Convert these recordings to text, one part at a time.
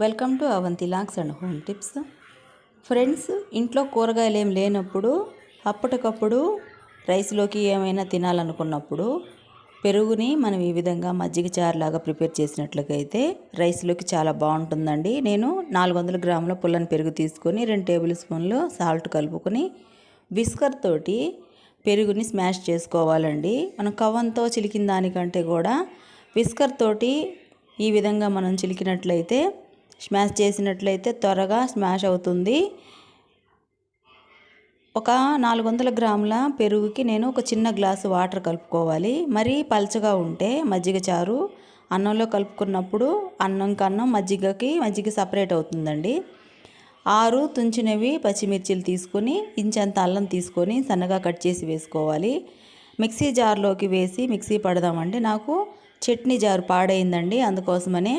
Welcome to Avanthi logs and home tips. Friends, ఇంట్లో కూరగాయలు ఏం లేనప్పుడు అప్పటికప్పుడు రైస్లోకి ఏమైనా తినాలనుకున్నప్పుడు పెరుగుని మనం ఈ విధంగా మజ్జిగ చారులాగా ప్రిపేర్ చేసినట్లయితే రైస్లోకి చాలా బాగుంటుందండి. నేను 400 గ్రాముల పుల్లని పెరుగు తీసుకొని 2 టేబుల్ స్పూన్లు సాల్ట్ కలుపుకొని విస్కర్ తోటి పెరుగుని స్మాష్ చేసుకోవాలండి. మనం కవ్వంతో చిలికిన దానికంటే కూడా విస్కర్ తోటి ఈ విధంగా మనం చిలికినట్లయితే స్మాష్ చేసినట్లయితే త్వరగా స్మాష్ అవుతుంది. ఒక 400 గ్రాముల పెరుగుకి నేను ఒక చిన్న గ్లాసు వాటర్ కలుపుకోవాలి. మరీ పల్చగా ఉంటే మజ్జిగ చారు అన్నంలో కలుపుకున్నప్పుడు అన్నం మజ్జిగ సపరేట్ అవుతుందండి. 6 తుంచినవి పచ్చిమిర్చిలు తీసుకొని ఇంచంత అల్లం తీసుకొని సన్నగా కట్ చేసి వేసుకోవాలి. మిక్సీ జార్లోకి వేసి మిక్సీ పడదామంటే నాకు చట్నీ జారు పాడైందండి. అందుకోసమనే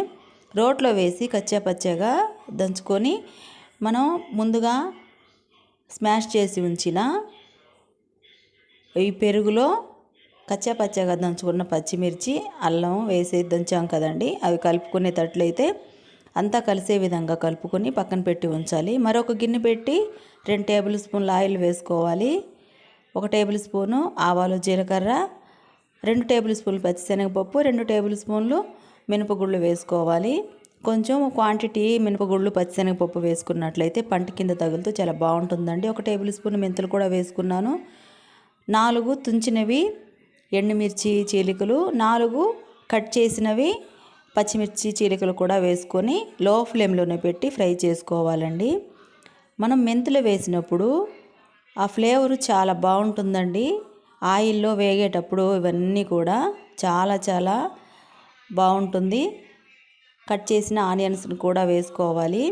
రోట్లో వేసి కచ్చాపచ్చాగా దంచుకొని మనం ముందుగా స్మాష్ చేసి ఉంచిన ఈ పెరుగులో కచ్చాపచ్చాగా దంచుకున్న పచ్చిమిర్చి అల్లం వేసి దంచాం కదండి, అవి కలుపుకునేటట్లయితే అంతా కలిసే విధంగా కలుపుకొని పక్కన పెట్టి ఉంచాలి. మరొక గిన్నె పెట్టి 2 టేబుల్ స్పూన్ల ఆయిల్ వేసుకోవాలి. 1 టేబుల్ స్పూను ఆవాలు జీలకర్ర, 2 టేబుల్ స్పూన్లు పచ్చిశనగపప్పు, 2 టేబుల్ స్పూన్లు మినపగుళ్ళు వేసుకోవాలి. కొంచెం క్వాంటిటీ మినపగుళ్ళు పచ్చిశనగపప్పు వేసుకున్నట్లయితే పంట కింద తగులుతూ చాలా బాగుంటుందండి. 1 టేబుల్ స్పూన్ మెంతులు కూడా వేసుకున్నాను. 4 తుంచినవి ఎండుమిర్చి చీలికలు, 4 కట్ చేసినవి పచ్చిమిర్చి చీలికలు కూడా వేసుకొని లో ఫ్లేమ్లోనే పెట్టి ఫ్రై చేసుకోవాలండి. మనం మెంతులు వేసినప్పుడు ఆ ఫ్లేవరు చాలా బాగుంటుందండి. ఆయిల్లో వేగేటప్పుడు ఇవన్నీ కూడా చాలా బాగుంటుంది. కట్ చేసిన ఆనియన్స్ని కూడా వేసుకోవాలి.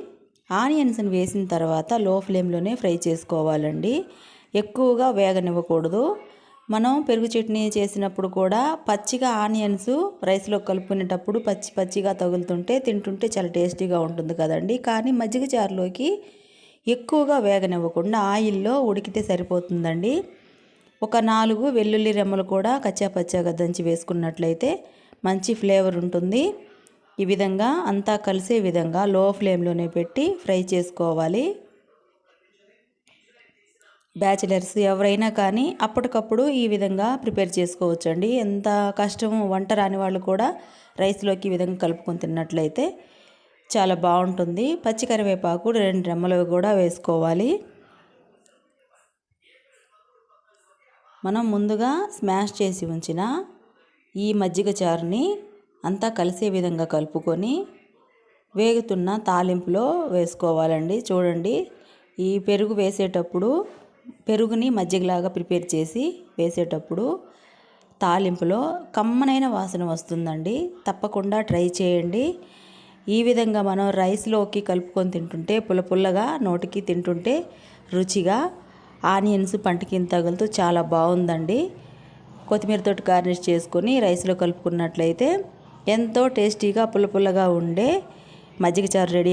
ఆనియన్స్ని వేసిన తర్వాత లో ఫ్లేమ్లోనే ఫ్రై చేసుకోవాలండి. ఎక్కువగా వేగనివ్వకూడదు. మనం పెరుగు చట్నీ చేసినప్పుడు కూడా పచ్చిగా ఆనియన్స్ రైస్లో కలుపుకునేటప్పుడు పచ్చిగా తగులుతుంటే తింటుంటే చాలా టేస్టీగా ఉంటుంది కదండి. కానీ మజ్జిగ చారులోకి ఎక్కువగా వేగనివ్వకుండా ఆయిల్లో ఉడికితే సరిపోతుందండి. ఒక 4 వెల్లుల్లి రెమ్మలు కూడా కచ్చాపచ్చాగా దంచి వేసుకున్నట్లయితే మంచి ఫ్లేవర్ ఉంటుంది. ఈ విధంగా అంతా కలిసే విధంగా లో ఫ్లేమ్లోనే పెట్టి ఫ్రై చేసుకోవాలి. బ్యాచిలర్స్ ఎవరైనా కానీ అప్పటికప్పుడు ఈ విధంగా ప్రిపేర్ చేసుకోవచ్చండి. ఎంత కష్టం వంట రాని వాళ్ళు కూడా రైస్లోకి ఈ విధంగా కలుపుకొని తిన్నట్లయితే చాలా బాగుంటుంది. పచ్చి కరివేపాకు 2 రెమ్మలు కూడా వేసుకోవాలి. మనం ముందుగా స్మాష్ చేసి ఉంచిన ఈ మజ్జిగ చారుని అంతా కలిసే విధంగా కలుపుకొని వేగుతున్న తాలింపులో వేసుకోవాలండి. చూడండి, ఈ పెరుగు వేసేటప్పుడు పెరుగుని మజ్జిగలాగా ప్రిపేర్ చేసి వేసేటప్పుడు తాలింపులో కమ్మనైన వాసన వస్తుందండి. తప్పకుండా ట్రై చేయండి. ఈ విధంగా మనం రైస్లోకి కలుపుకొని తింటుంటే పుల్లగా నోటికి తింటుంటే రుచిగా ఆనియన్స్ పంటికి తగులుతూ చాలా బాగుందండి. కొత్తిమీరతోటి గార్నిష్ చేసుకొని రైస్లో కలుపుకున్నట్లయితే ఎంతో టేస్టీగా పుల్లగా ఉండే మజ్జిగ చారు రెడీ.